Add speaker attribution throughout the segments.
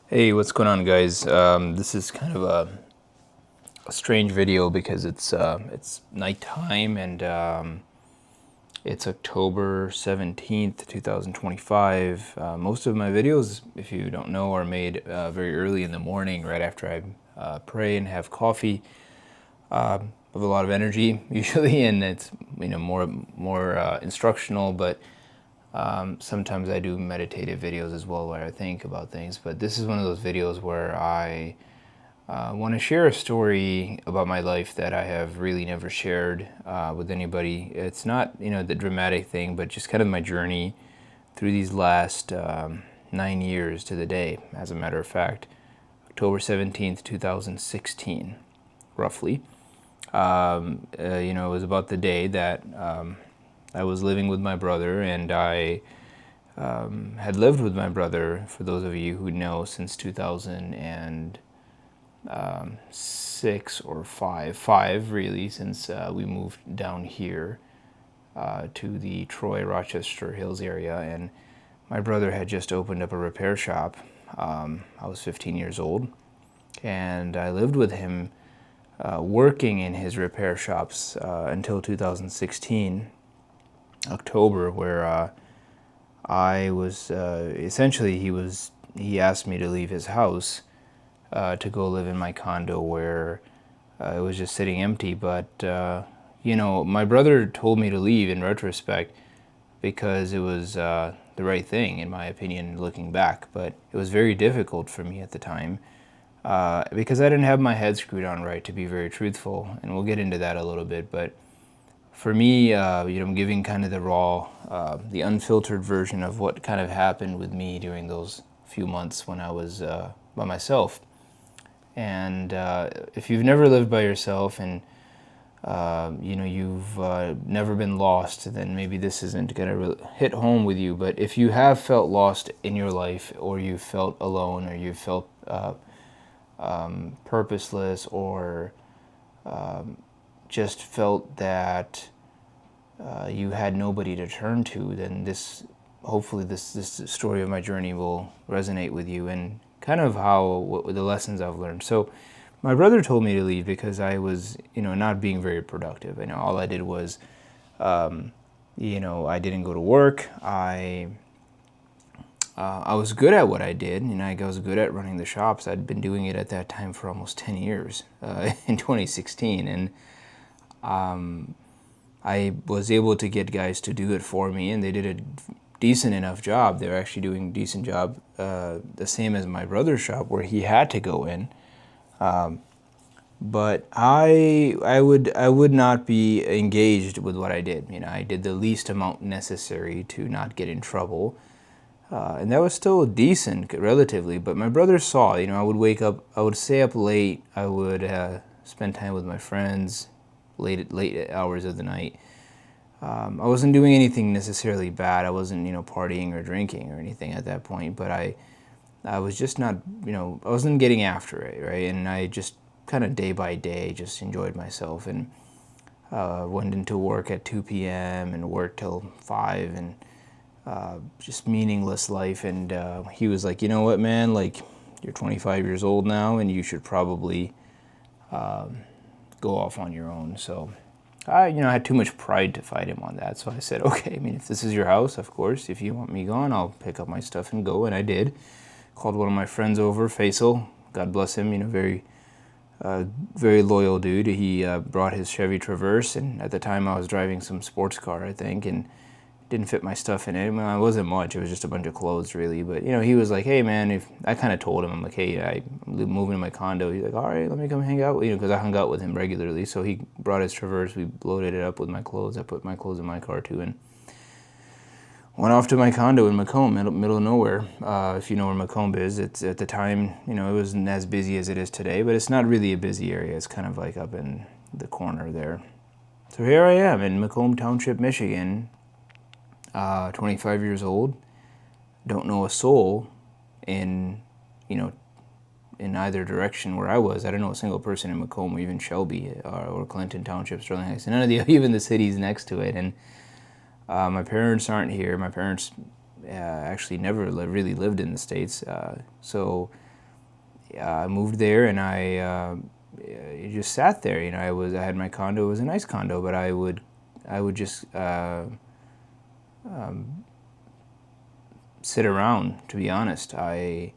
Speaker 1: Hey, what's going on, guys? This is kind of a strange video because it's nighttime and it's October 17th, 2025. Most of my videos, if you don't know, are made very early in the morning, right after I pray and have coffee. With a lot of energy usually, and it's more instructional, but sometimes I do meditative videos as well where I think about things. But this is one of those videos where I want to share a story about my life that I have really never shared with anybody. It's not, the dramatic thing, but just kind of my journey through these last 9 years to the day, as a matter of fact. October 17th, 2016, roughly. It was about the day that I was living with my brother, and I had lived with my brother, for those of you who know, since 2006 or five really, since we moved down here to the Troy, Rochester Hills area. And my brother had just opened up a repair shop. I was 15 years old, and I lived with him working in his repair shops until 2016, October, where I was essentially he asked me to leave his house to go live in my condo where it was just sitting empty. But my brother told me to leave in retrospect because it was the right thing, in my opinion, looking back. But it was very difficult for me at the time because I didn't have my head screwed on right, to be very truthful. And we'll get into that a little bit. But for me, I'm giving kind of the raw, the unfiltered version of what kind of happened with me during those few months when I was by myself. And if you've never lived by yourself and you've never been lost, then maybe this isn't going to hit home with you. But if you have felt lost in your life, or you felt alone, or you felt purposeless, or just felt that you had nobody to turn to, then hopefully this story of my journey will resonate with you, and kind of what the lessons I've learned. So my brother told me to leave because I was, not being very productive. All I did was, I didn't go to work. I was good at what I did. I was good at running the shops. I'd been doing it at that time for almost 10 years in 2016. And I was able to get guys to do it for me, and they did a decent enough job. They were actually doing a decent job, the same as my brother's shop where he had to go in. But I would not be engaged with what I did. I did the least amount necessary to not get in trouble. And that was still decent, relatively. But my brother saw, I would wake up, I would stay up late, I would spend time with my friends late hours of the night. I wasn't doing anything necessarily bad. I wasn't, partying or drinking or anything at that point. But I was just not, I wasn't getting after it, right? And I just kind of day by day just enjoyed myself, and went into work at 2 p.m. and worked till 5, and just meaningless life. And he was like, you know what, man, like, you're 25 years old now, and you should probably go off on your own. So I had too much pride to fight him on that. So I said, okay, if this is your house, of course, if you want me gone, I'll pick up my stuff and go. And I did. Called one of my friends over, Faisal. God bless him, very loyal dude. He brought his Chevy Traverse, and at the time I was driving some sports car, I think, and didn't fit my stuff in it. Well, it wasn't much. It was just a bunch of clothes, really. But, he was like, hey, man, if I kind of told him, I'm like, hey, I'm moving to my condo. He's like, all right, let me come hang out, because I hung out with him regularly. So he brought his Traverse. We loaded it up with my clothes. I put my clothes in my car, too, and went off to my condo in Macomb, middle of nowhere. If you know where Macomb is, it's at the time, it wasn't as busy as it is today, but it's not really a busy area. It's kind of like up in the corner there. So here I am in Macomb Township, Michigan, 25 years old, don't know a soul in, in either direction where I was. I don't know a single person in Macomb or even Shelby or Clinton Township, Sterling Heights, none of even the cities next to it. And my parents aren't here. My parents actually never really lived in the States. So I moved there, and I just sat there. I had my condo. It was a nice condo, but I would just sit around. To be honest, I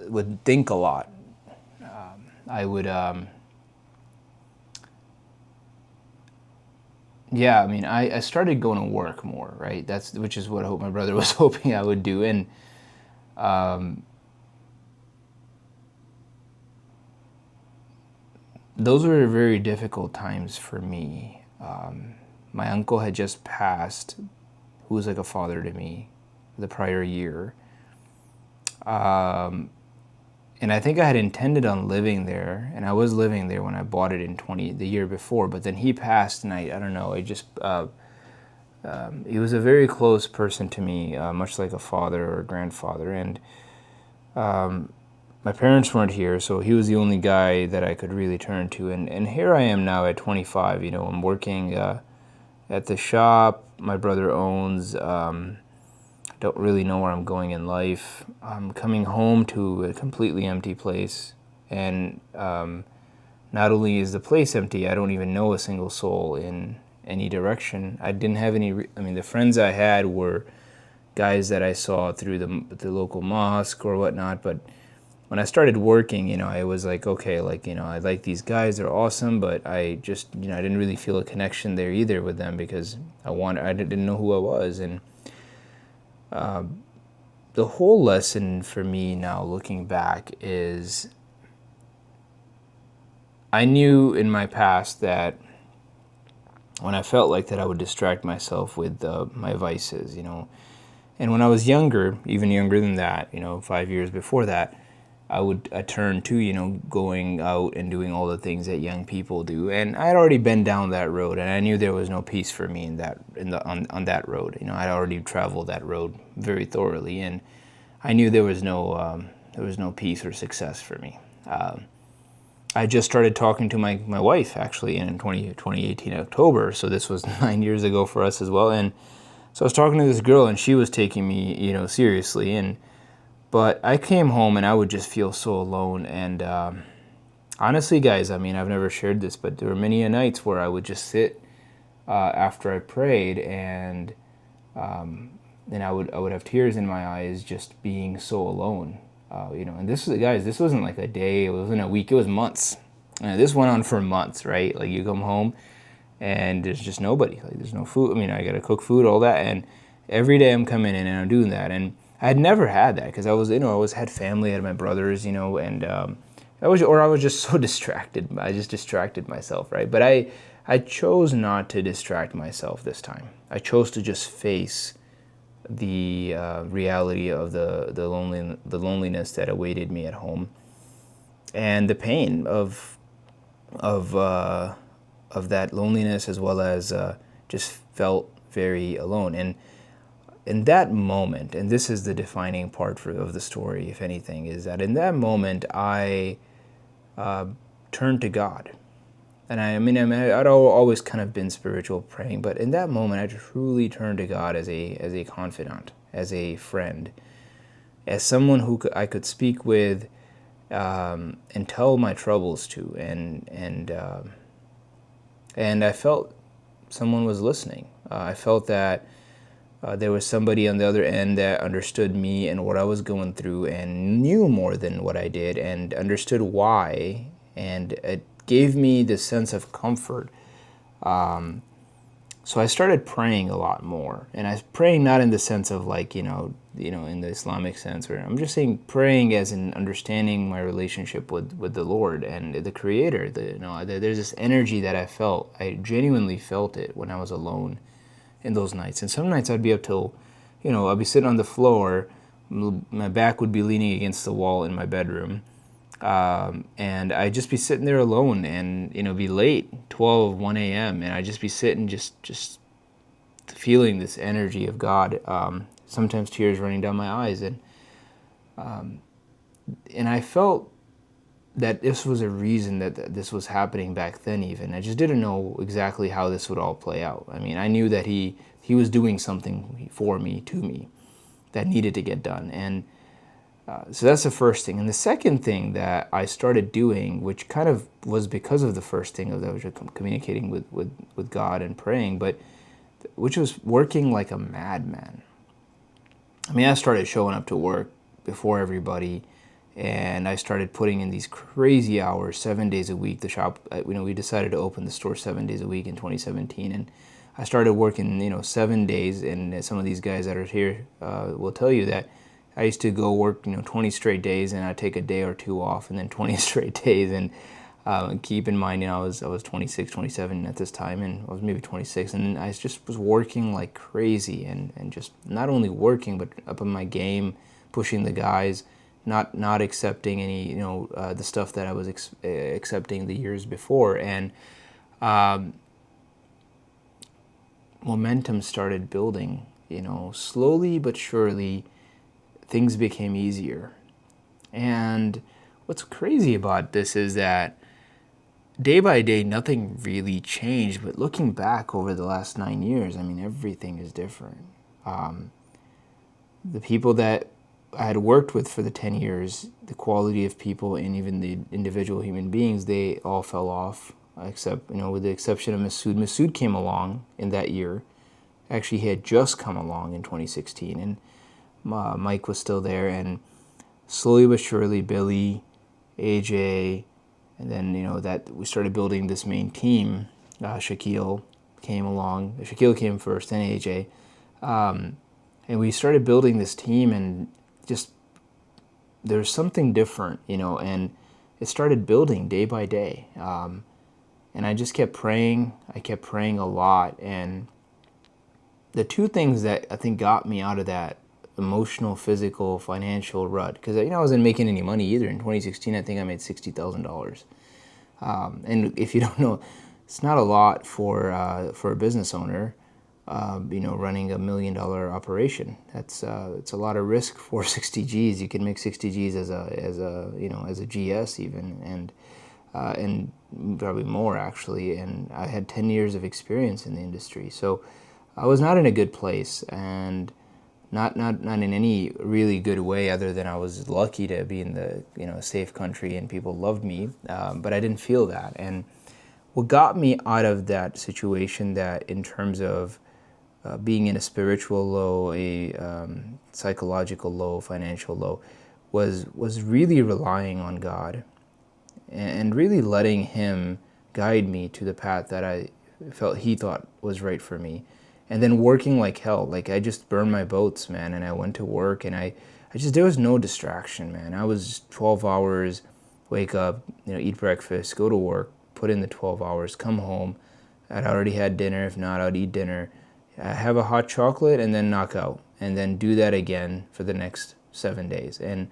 Speaker 1: would think a lot. I would, yeah. I mean, I started going to work more, right? Which is what I hope my brother was hoping I would do, and those were very difficult times for me. My uncle had just passed, who was like a father to me, the prior year. And I think I had intended on living there, and I was living there when I bought it the year before. But then he passed, and I don't know. He was a very close person to me, much like a father or a grandfather. And my parents weren't here, so he was the only guy that I could really turn to. And here I am now at 25. I'm working at the shop my brother owns. Don't really know where I'm going in life. I'm coming home to a completely empty place, and not only is the place empty, I don't even know a single soul in any direction. I didn't have any. The friends I had were guys that I saw through the local mosque or whatnot. But when I started working, I was like, okay, I like these guys, they're awesome, but I just, I didn't really feel a connection there either with them because I didn't know who I was. And the whole lesson for me now, looking back, is I knew in my past that when I felt like that, I would distract myself with my vices, And when I was younger, even younger than that, 5 years before that, I turned to, going out and doing all the things that young people do. And I had already been down that road, and I knew there was no peace for me on that road. I'd already traveled that road very thoroughly, and I knew there was no peace or success for me. I just started talking to my wife, actually, in 2018 October, so this was 9 years ago for us as well. And so I was talking to this girl, and she was taking me, seriously, but I came home and I would just feel so alone. And honestly, guys, I've never shared this, but there were many nights where I would just sit after I prayed, and I would have tears in my eyes just being so alone. And this wasn't like a day, it wasn't a week, it was months. And this went on for months, right? Like, you come home and there's just nobody. Like, there's no food. I got to cook food, all that, and every day I'm coming in and I'm doing that. And I had never had that because I always had family, I had my brothers, and I was just so distracted. I just distracted myself, right? But I chose not to distract myself this time. I chose to just face the reality of the loneliness that awaited me at home, and the pain of that loneliness, as well as just felt very alone. And in that moment, and this is the defining part of the story, if anything, is that in that moment I turned to God. And I'd always kind of been spiritual, praying, but in that moment I truly turned to God as a confidant, as a friend, as someone who I could speak with and tell my troubles to, and I felt someone was listening. I felt that there was somebody on the other end that understood me and what I was going through, and knew more than what I did, and understood why, and it gave me this sense of comfort. So I started praying a lot more, and I was praying not in the sense of in the Islamic sense, or I'm just saying praying as in understanding my relationship with the Lord and the Creator. There's this energy that I felt. I genuinely felt it when I was alone in those nights. And some nights I'd be up till, I'd be sitting on the floor, my back would be leaning against the wall in my bedroom, and I'd just be sitting there alone, and be late, 12, 1 a.m., and I'd just be sitting, just feeling this energy of God. Sometimes tears running down my eyes, and I felt that this was a reason that this was happening back then. Even I just didn't know exactly how this would all play out. I knew that he was doing something for me, to me, that needed to get done, and So that's the first thing. And the second thing that I started doing, which kind of was because of the first thing of that, was communicating with God and praying, but which was working like a madman. I mean, I started showing up to work before everybody, and I started putting in these crazy hours, 7 days a week. The shop, we decided to open the store 7 days a week in 2017, and I started working, 7 days. And some of these guys that are here will tell you that I used to go work, 20 straight days, and I'd take a day or two off, and then 20 straight days. And keep in mind, I was 26, 27 at this time, and I was maybe 26, and I just was working like crazy, and just not only working, but up on my game, pushing the guys, not accepting any, the stuff that I was accepting the years before, and momentum started building. Slowly but surely, things became easier. And what's crazy about this is that day by day, nothing really changed. But looking back over the last 9 years, I mean, everything is different. The people that I had worked with for the 10 years, the quality of people and even the individual human beings, they all fell off, except, with the exception of Masood. Masood came along in that year. Actually, he had just come along in 2016, and Mike was still there, and slowly but surely, Billy, AJ, and then, that we started building this main team. Shaquille came along. Shaquille came first, then AJ. And we started building this team, and just there's something different, and it started building day by day. And I just kept praying. I kept praying a lot. And the two things that I think got me out of that emotional, physical, financial rut, because I wasn't making any money either. In 2016, I think I made $60,000. And if you don't know, it's not a lot for a business owner. Running $1 million operation. That's it's a lot of risk for 60 G's. You can make 60 G's as a GS even, and probably more actually. And I had 10 years of experience in the industry, so I was not in a good place, and not in any really good way, other than I was lucky to be in the a safe country and people loved me, but I didn't feel that. And what got me out of that situation, that in terms of being in a spiritual low, a psychological low, financial low, was really relying on God and really letting Him guide me to the path that I felt He thought was right for me. And then working like hell. Like, I just burned my boats, man, and I went to work, and I just, there was no distraction, man. I was 12 hours, wake up, eat breakfast, go to work, put in the 12 hours, come home. I'd already had dinner. If not, I'd eat dinner, have a hot chocolate, and then knock out, and then do that again for the next 7 days. And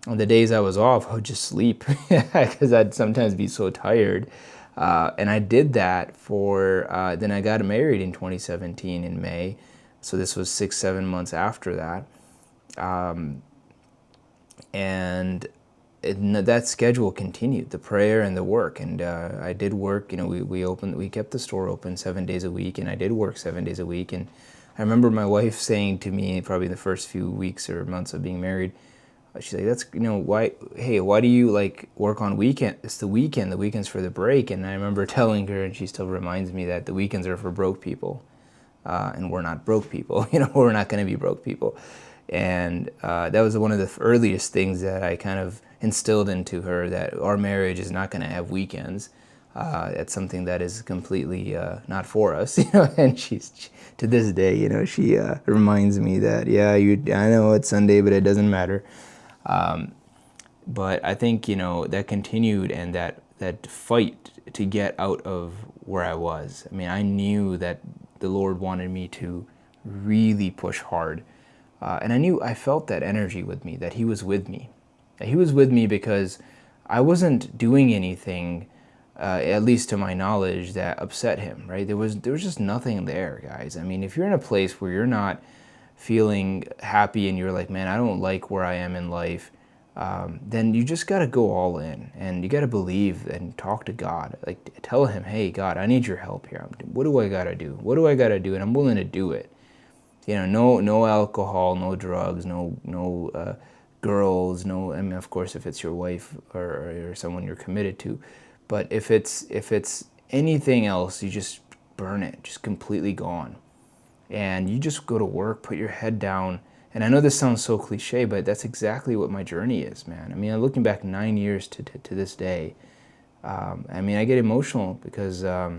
Speaker 1: on the days I was off, I would just sleep because I'd sometimes be so tired. And I did that for, then I got married in 2017 in May. So this was 6-7 months after that. And that schedule continued, the prayer and the work. And I did work, we kept the store open 7 days a week, and I did work 7 days a week. And I remember my wife saying to me, probably the first few weeks or months of being married, she's like, that's, why do you work on weekend? It's the weekend. The weekend's for the break. And I remember telling her, and she still reminds me, that the weekends are for broke people. And we're not broke people, we're not going to be broke people. And that was one of the earliest things that I kind of instilled into her, that our marriage is not going to have weekends. It's something that is completely not for us, and she's, to this day, she reminds me that, I know it's Sunday, but it doesn't matter. But I think, that continued, and that fight to get out of where I was. I mean, I knew that the Lord wanted me to really push hard. And I felt that energy with me, that He was with me. That He was with me because I wasn't doing anything, at least to my knowledge, that upset Him, right? There was just nothing there, guys. I mean, if you're in a place where you're not feeling happy and you're like, man, I don't like where I am in life, then you just got to go all in, and you got to believe and talk to God. Like, tell Him, hey, God, I need your help here. What do I got to do? What do I got to do? And I'm willing to do it. No alcohol, no drugs, no girls, no, I mean, of course, if it's your wife or someone you're committed to, but if it's anything else, you just burn it, just completely gone. And you just go to work, put your head down. And I know this sounds so cliche, but that's exactly what my journey is, man. I mean, looking back 9 years to this day, I mean, I get emotional because I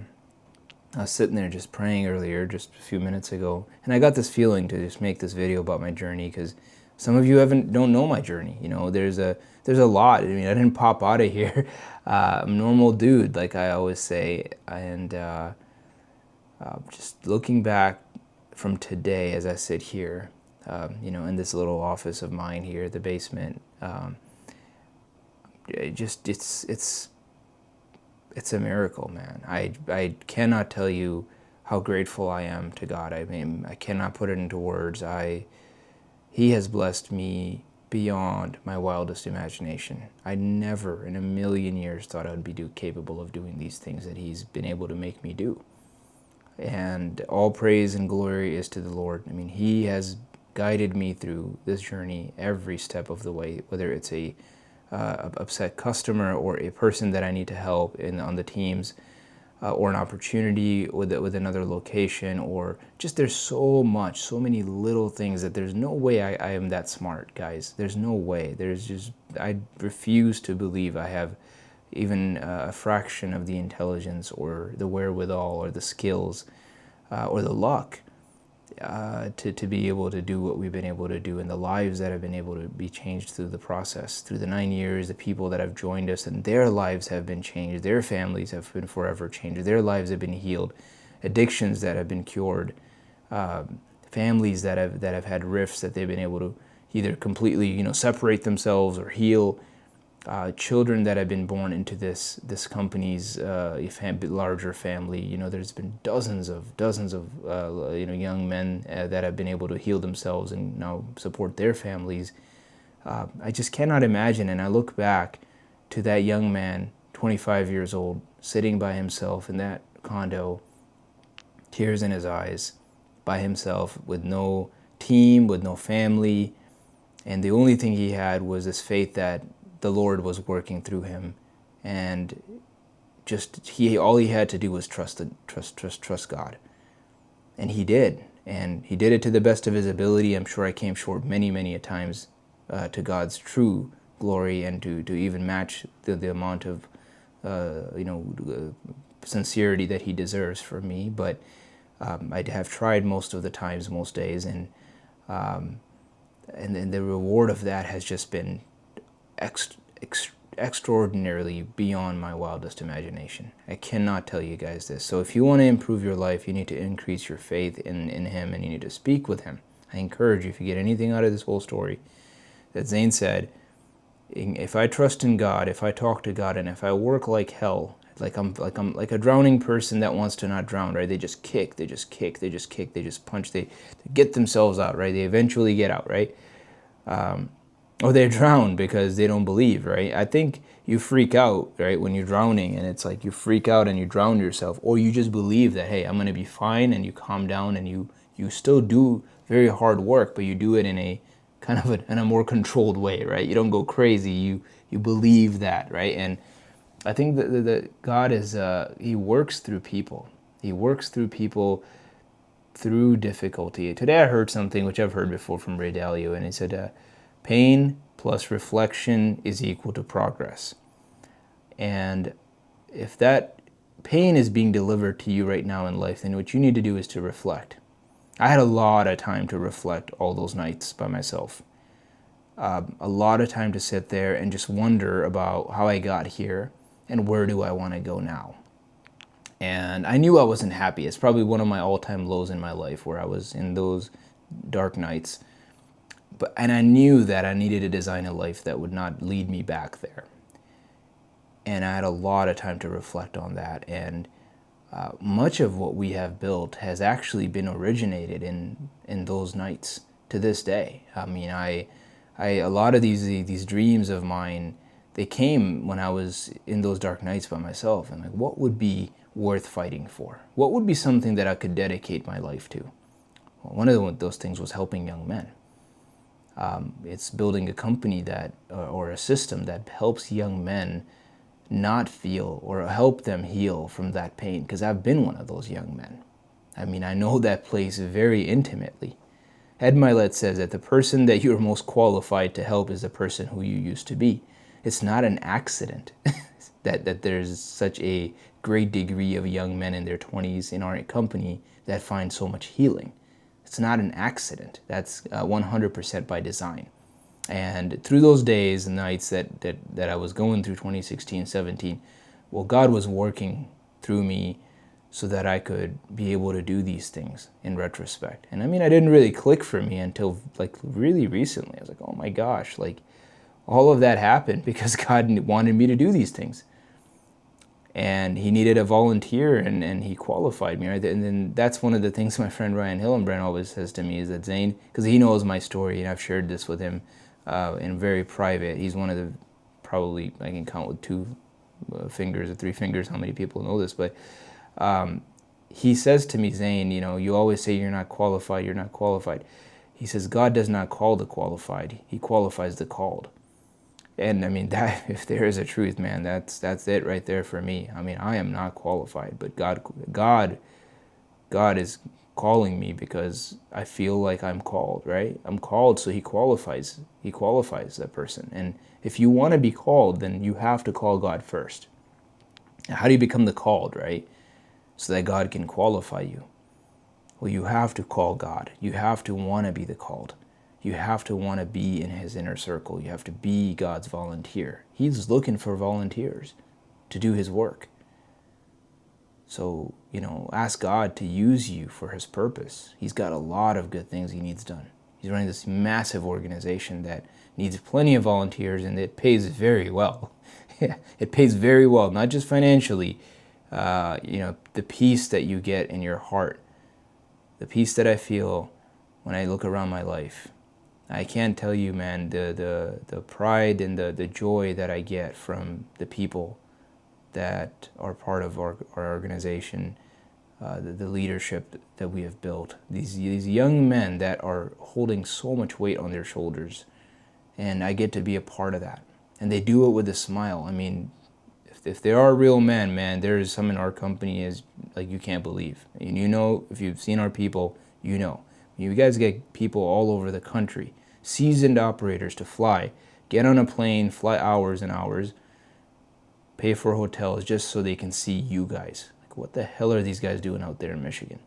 Speaker 1: was sitting there just praying earlier, just a few minutes ago, and I got this feeling to just make this video about my journey because some of you don't know my journey. You know, there's a lot. I mean, I didn't pop out of here. I'm a normal dude, like I always say, and just looking back from today as I sit here, you know, in this little office of mine here, the basement, it's a miracle, man. I cannot tell you how grateful I am to God. I mean, I cannot put it into words. He has blessed me beyond my wildest imagination. I never in a million years thought I would be capable of doing these things that He's been able to make me do. And all praise and glory is to the Lord. I mean, He has guided me through this journey every step of the way, whether it's a upset customer or a person that I need to help on the teams, or an opportunity with another location, or just there's so many little things that there's no way I am that smart, guys. There's no way. I refuse to believe I have even a fraction of the intelligence or the wherewithal or the skills or the luck to be able to do what we've been able to do, and the lives that have been able to be changed through the process, through the 9 years, the people that have joined us and their lives have been changed, their families have been forever changed, their lives have been healed, addictions that have been cured, families that have had rifts that they've been able to either completely, you know, separate themselves or heal. Children that have been born into this company's larger family. You know, there's been dozens of you know, young men that have been able to heal themselves and now support their families. I just cannot imagine. And I look back to that young man, 25 years old, sitting by himself in that condo, tears in his eyes, by himself, with no team, with no family, and the only thing he had was this faith that the Lord was working through him, and just all he had to do was trust God, and he did, it to the best of his ability. I'm sure I came short many a times to God's true glory, and to even match the amount of you know, sincerity that He deserves from me. But I have tried most of the times, most days, and the reward of that has just been extraordinarily beyond my wildest imagination. I cannot tell you guys this. So if you want to improve your life, you need to increase your faith in Him, and you need to speak with Him. I encourage you, if you get anything out of this whole story, that Zane said, if I trust in God, if I talk to God, and if I work like hell, like I'm like a drowning person that wants to not drown, right? They just kick, they just punch, they get themselves out, right? They eventually get out, right? Or they drown because they don't believe, right? I think you freak out, right, when you're drowning, and it's like you freak out and you drown yourself, or you just believe that, hey, I'm going to be fine, and you calm down, and you still do very hard work, but you do it in a kind of in a more controlled way, right? You don't go crazy. You believe that, right? And I think that God is He works through people. He works through people through difficulty. Today I heard something which I've heard before from Ray Dalio, and he said, pain plus reflection is equal to progress. And if that pain is being delivered to you right now in life, then what you need to do is to reflect. I had a lot of time to reflect all those nights by myself. A lot of time to sit there and just wonder about how I got here and where do I want to go now. And I knew I wasn't happy. It's probably one of my all-time lows in my life, where I was in those dark nights. And I knew that I needed to design a life that would not lead me back there. And I had a lot of time to reflect on that. And much of what we have built has actually been originated in those nights to this day. I mean, a lot of these dreams of mine, they came when I was in those dark nights by myself. And like, what would be worth fighting for? What would be something that I could dedicate my life to? Well, one of those things was helping young men. It's building a company that, or a system that helps young men not feel or help them heal from that pain. Because I've been one of those young men. I mean, I know that place very intimately. Ed Milet says that the person that you're most qualified to help is the person who you used to be. It's not an accident that there's such a great degree of young men in their 20s in our company that find so much healing. It's not an accident. That's 100% by design. And through those days and nights that I was going through 2016, 17, well, God was working through me so that I could be able to do these things in retrospect. And I mean, I didn't really click for me until like really recently. I was like, oh my gosh, like all of that happened because God wanted me to do these things. And he needed a volunteer, and he qualified me, right? And then that's one of the things my friend Ryan Hillenbrand always says to me is that Zane, because he knows my story, and I've shared this with him in very private. He's one of the, probably, I can count with two fingers or three fingers how many people know this, but he says to me, Zane, you know, you always say you're not qualified, you're not qualified. He says, God does not call the qualified, he qualifies the called. And I mean, that, if there is a truth, man, that's it right there for me. I mean, I am not qualified, but God is calling me because I feel like I'm called, right? I'm called, so he qualifies that person. And if you want to be called, then you have to call God first. Now, how do you become the called, right? So that God can qualify you. Well, you have to call God. You have to want to be the called. You have to want to be in his inner circle. You have to be God's volunteer. He's looking for volunteers to do his work. So, you know, ask God to use you for his purpose. He's got a lot of good things he needs done. He's running this massive organization that needs plenty of volunteers, and it pays very well. It pays very well, not just financially. You know, the peace that you get in your heart, the peace that I feel when I look around my life. I can't tell you, man, the pride and the joy that I get from the people that are part of our organization, the leadership that we have built. These young men that are holding so much weight on their shoulders, and I get to be a part of that. And they do it with a smile. I mean, if they are real men, man, there is some in our company is like you can't believe. And you know, if you've seen our people, you know. You guys get people all over the country, seasoned operators to fly, get on a plane, fly hours and hours, pay for hotels just so they can see you guys. Like, what the hell are these guys doing out there in Michigan?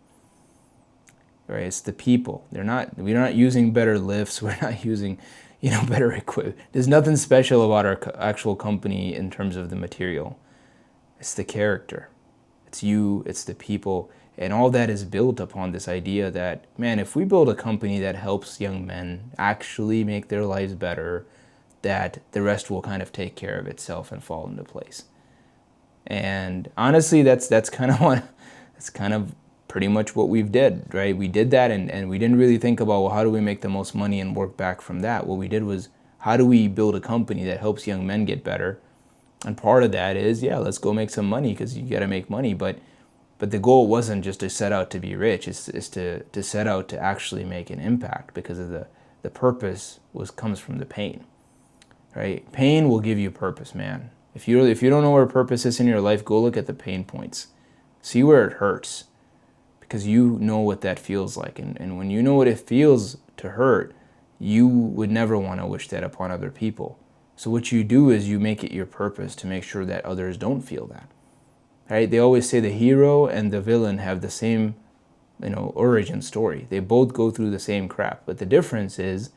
Speaker 1: Right? It's the people. We're not using better lifts. We're not using, you know, better equipment. There's nothing special about our actual company in terms of the material. It's the character. It's you. It's the people. And all that is built upon this idea that, man, if we build a company that helps young men actually make their lives better, that the rest will kind of take care of itself and fall into place. And honestly, that's kind of pretty much what we've did, right? We did that, and we didn't really think about, well, how do we make the most money and work back from that? What we did was, how do we build a company that helps young men get better? And part of that is, yeah, let's go make some money, because you got to make money, but the goal wasn't just to set out to be rich. It's to set out to actually make an impact, because of the purpose comes from the pain, right? Pain will give you purpose, man. If you don't know where purpose is in your life, go look at the pain points. See where it hurts, because you know what that feels like. And when you know what it feels to hurt, you would never want to wish that upon other people. So what you do is you make it your purpose to make sure that others don't feel that. Right? They always say the hero and the villain have the same, you know, origin story. They both go through the same crap. But the difference is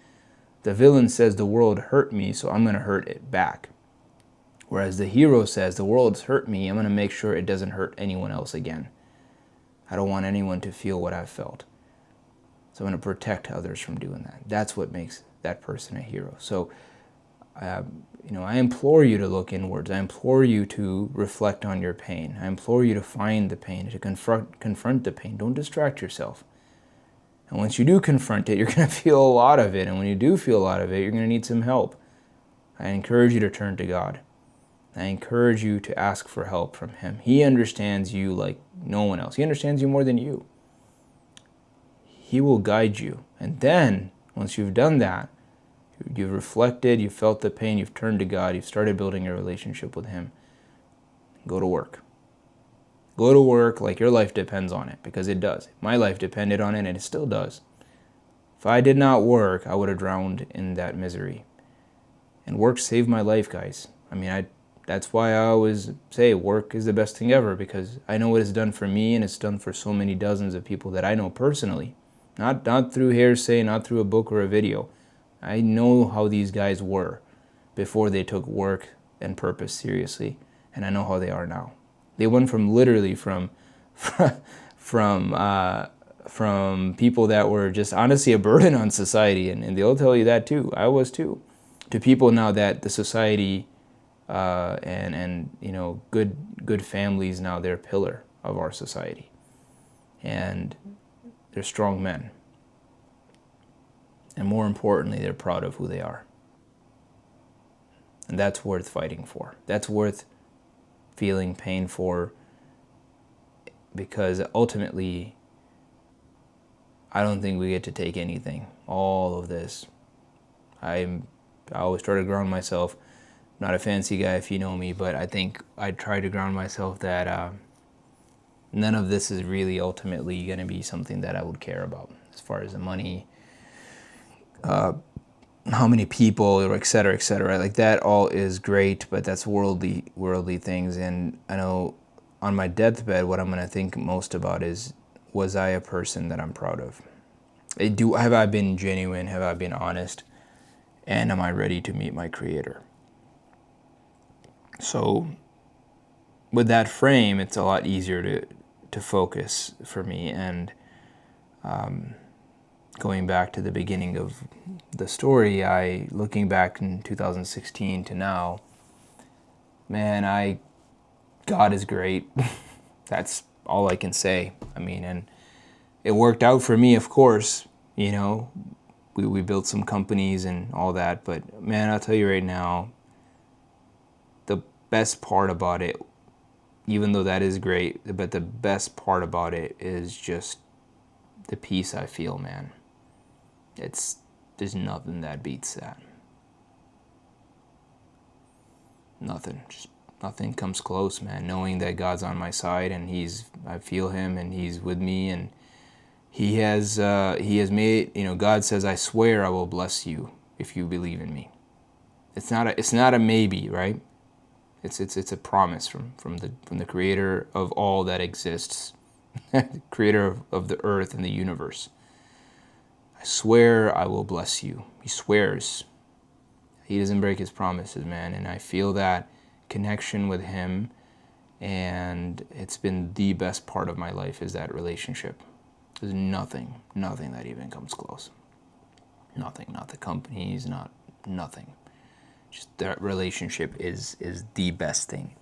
Speaker 1: the villain says the world hurt me, so I'm going to hurt it back. Whereas the hero says the world's hurt me, I'm going to make sure it doesn't hurt anyone else again. I don't want anyone to feel what I've felt. So I'm going to protect others from doing that. That's what makes that person a hero. So you know, I implore you to look inwards. I implore you to reflect on your pain. I implore you to find the pain, to confront the pain. Don't distract yourself. And once you do confront it, you're going to feel a lot of it. And when you do feel a lot of it, you're going to need some help. I encourage you to turn to God. I encourage you to ask for help from him. He understands you like no one else. He understands you more than you. He will guide you. And then, once you've done that, You've reflected, you've felt the pain, you've turned to God, you've started building a relationship with Him. Go to work. Go to work like your life depends on it, because it does. My life depended on it, and it still does. If I did not work, I would have drowned in that misery. And work saved my life, guys. I mean, that's why I always say work is the best thing ever, because I know what it's done for me, and it's done for so many dozens of people that I know personally. Not through hearsay, not through a book or a video. I know how these guys were before they took work and purpose seriously, and I know how they are now. They went from literally from people that were just honestly a burden on society, and they'll tell you that too. I was too. To people now that the society and you know, good families, now they're a pillar of our society, and they're strong men, and more importantly, they're proud of who they are, and that's worth fighting for. That's worth feeling pain for, because ultimately I don't think we get to take anything. All of this, I always try to ground myself. I'm not a fancy guy if you know me, but I think I try to ground myself that none of this is really ultimately going to be something that I would care about, as far as the money, how many people, or et cetera, et cetera. Like, that all is great, but that's worldly things. And I know on my deathbed, what I'm going to think most about is, was I a person that I'm proud of? Have I been genuine? Have I been honest? And am I ready to meet my Creator? So with that frame, it's a lot easier to focus for me. And going back to the beginning of the story, looking back in 2016 to now, man, God is great. That's all I can say. I mean, and it worked out for me, of course. You know, we built some companies and all that, but man, I'll tell you right now, the best part about it, even though that is great, but the best part about it is just the peace I feel, man. There's nothing that beats that. Nothing. Just nothing comes close, man. Knowing that God's on my side, and I feel Him, and He's with me, and He has made, you know, God says, I swear I will bless you if you believe in me. It's not a maybe, right? It's a promise from the Creator of all that exists, the Creator of the earth and the universe. I swear I will bless you. He swears. He doesn't break His promises, man. And I feel that connection with Him, and it's been the best part of my life, is that relationship. There's nothing that even comes close. Nothing, not the companies, nothing. Just that relationship is the best thing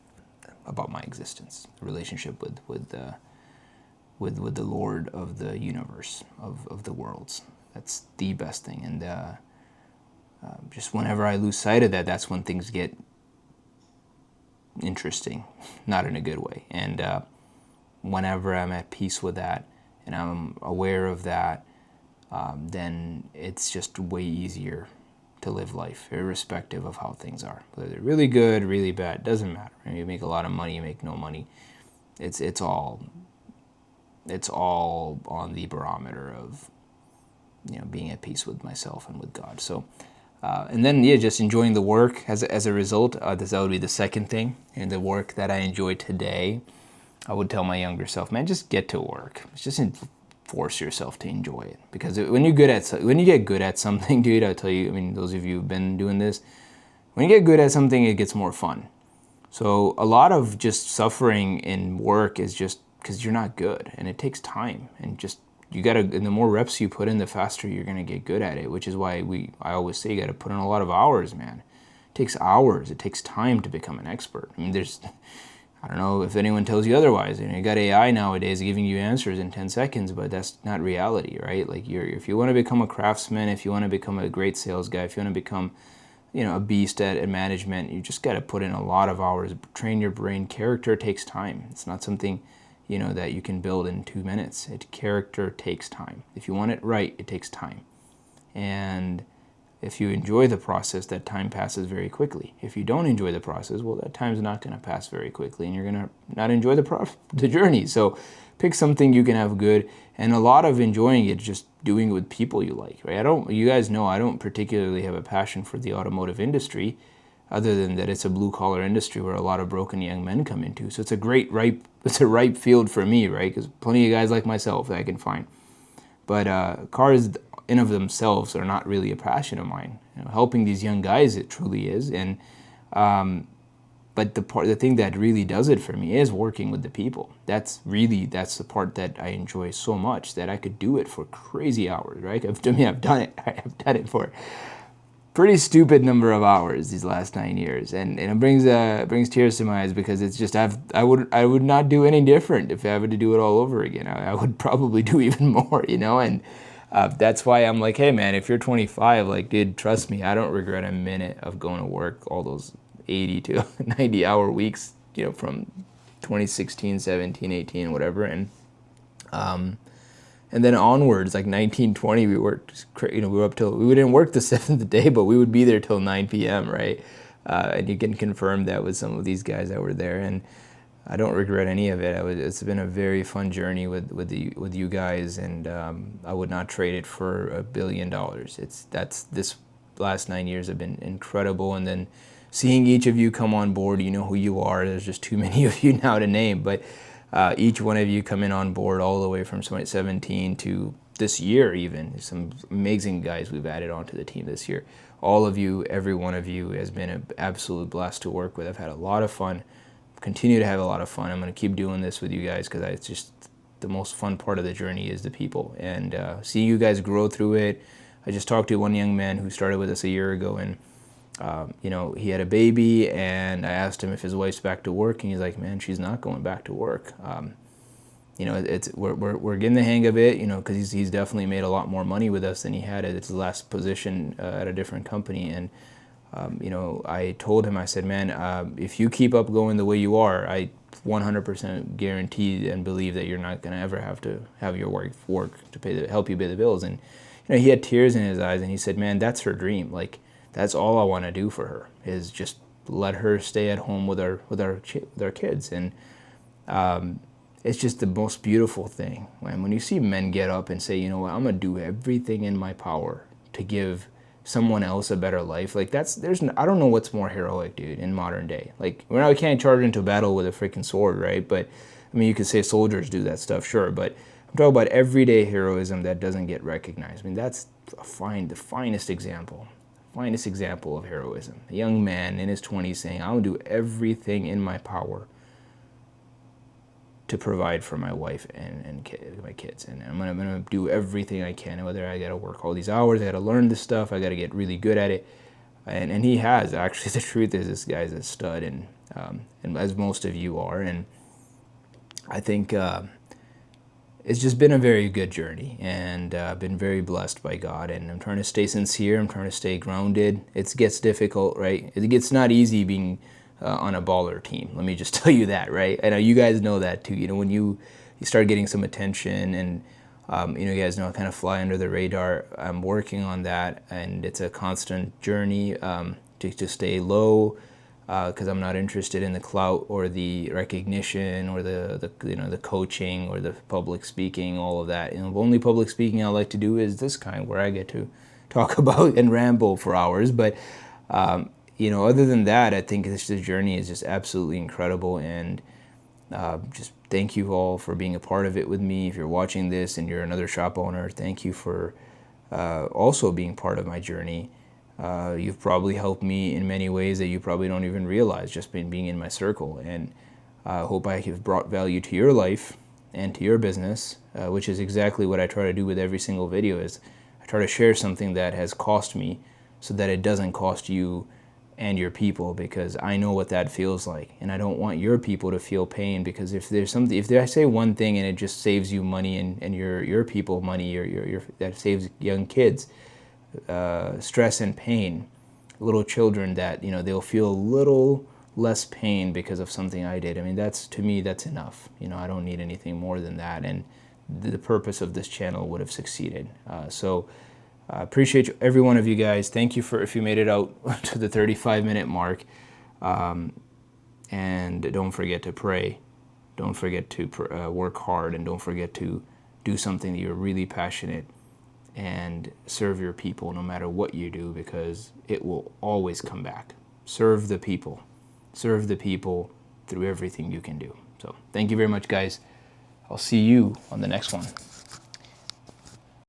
Speaker 1: about my existence. The relationship with the Lord of the universe, of the worlds. That's the best thing. And just whenever I lose sight of that, that's when things get interesting, not in a good way. And whenever I'm at peace with that, and I'm aware of that, then it's just way easier to live life, irrespective of how things are. Whether they're really good, really bad, doesn't matter. You make a lot of money, you make no money. It's all on the barometer of, you know, being at peace with myself and with God. So, and then just enjoying the work as a result. That would be the second thing. And the work that I enjoy today, I would tell my younger self, man, just get to work. Just force yourself to enjoy it, because when you get good at something, dude, I tell you, I mean, those of you who've been doing this, when you get good at something, it gets more fun. So a lot of just suffering in work is just because you're not good, and it takes time, and just and the more reps you put in, the faster you're gonna get good at it. Which is why I always say you got to put in a lot of hours, man. It takes hours. It takes time to become an expert. I mean, I don't know if anyone tells you otherwise. You know, you got AI nowadays giving you answers in 10 seconds, but that's not reality, right? Like, if you want to become a craftsman, if you want to become a great sales guy, if you want to become, you know, a beast at management, you just got to put in a lot of hours, train your brain. Character takes time. It's not something, you know, that you can build in 2 minutes. Character takes time. If you want it right, it takes time. And If you enjoy the process, that time passes very quickly. If you don't enjoy the process, well, that time's not going to pass very quickly, and you're going to not enjoy the journey. So pick something you can have good, and a lot of enjoying it, just doing it with people you like, right? You guys know I don't particularly have a passion for the automotive industry, other than that it's a blue collar industry where a lot of broken young men come into. So it's a ripe field for me, right? Because plenty of guys like myself that I can find. But cars in of themselves are not really a passion of mine. Helping these young guys, it truly is. And but the thing that really does it for me is working with the people. That's the part that I enjoy so much, that I could do it for crazy hours, right? I've done it. I've done it for pretty stupid number of hours these last 9 years, and it brings tears to my eyes, because it's just I would not do any different if I had to do it all over again. I would probably do even more, and that's why I'm like, hey man, if you're 25, like, dude, trust me, I don't regret a minute of going to work all those 80 to 90 hour weeks, from 2016, 17, 18, whatever, and then onwards, like 1920, we worked, we were up till, we didn't work the seventh day, but we would be there till 9 p.m., right? And you can confirm that with some of these guys that were there, and I don't regret any of it. It's been a very fun journey with you guys, and I would not trade it for $1 billion. This last 9 years have been incredible, and then seeing each of you come on board, you know who you are. There's just too many of you now to name, but each one of you coming on board all the way from 2017 to this year, even some amazing guys we've added onto the team this year. All of you, every one of you, has been an absolute blast to work with. I've had a lot of fun, continue to have a lot of fun. I'm going to keep doing this with you guys, because it's just the most fun part of the journey is the people, and seeing you guys grow through it. I just talked to one young man who started with us a year ago, and he had a baby, and I asked him if his wife's back to work, and he's like, man, she's not going back to work. We're getting the hang of it, because he's definitely made a lot more money with us than he had at his last position at a different company. And I told him, I said, man, if you keep up going the way you are, I 100% guarantee and believe that you're not going to ever have to have your work to help you pay the bills. And he had tears in his eyes, and he said, man, that's her dream. Like, that's all I want to do for her, is just let her stay at home with our kids. And it's just the most beautiful thing when you see men get up and say, you know what, I'm gonna do everything in my power to give someone else a better life. Like, I don't know what's more heroic, dude, in modern day. Like, we can't charge into battle with a freaking sword, right? But I mean, you could say soldiers do that stuff, sure, but I'm talking about everyday heroism that doesn't get recognized. I mean, that's the finest example of heroism. A young man in his 20s saying, I'll do everything in my power to provide for my wife and my kids, and I'm gonna do everything I can, whether I gotta work all these hours, I gotta learn this stuff, I gotta get really good at it, and he has. Actually, the truth is, this guy's a stud, and as most of you are, and I think it's just been a very good journey, and I've been very blessed by God, and I'm trying to stay sincere, I'm trying to stay grounded. It gets difficult, right? It gets not easy being on a baller team. Let me just tell you that, right? I know you guys know that too. When you start getting some attention, and you guys know I kind of fly under the radar. I'm working on that, and it's a constant journey to stay low, because I'm not interested in the clout or the recognition or the coaching or the public speaking, all of that. The only public speaking I like to do is this kind, where I get to talk about and ramble for hours. But other than that, I think this journey is just absolutely incredible, and just thank you all for being a part of it with me. If you're watching this and you're another shop owner, thank you for also being part of my journey. You've probably helped me in many ways that you probably don't even realize, just being in my circle. And I hope I have brought value to your life and to your business, which is exactly what I try to do with every single video. Is I try to share something that has cost me so that it doesn't cost you and your people, because I know what that feels like, and I don't want your people to feel pain. Because if I say one thing and it just saves you money and your people money, that saves young kids stress and pain, little children, that they'll feel a little less pain because of something I did. I mean, to me that's enough. I don't need anything more than that, and the purpose of this channel would have succeeded. So I appreciate every one of you guys. Thank you for if you made it out to the 35-minute mark. And don't forget to pray. Don't forget to work hard, and don't forget to do something that you're really passionate and serve your people no matter what you do, because it will always come back. Serve the people. Serve the people through everything you can do. So thank you very much, guys. I'll see you on the next one.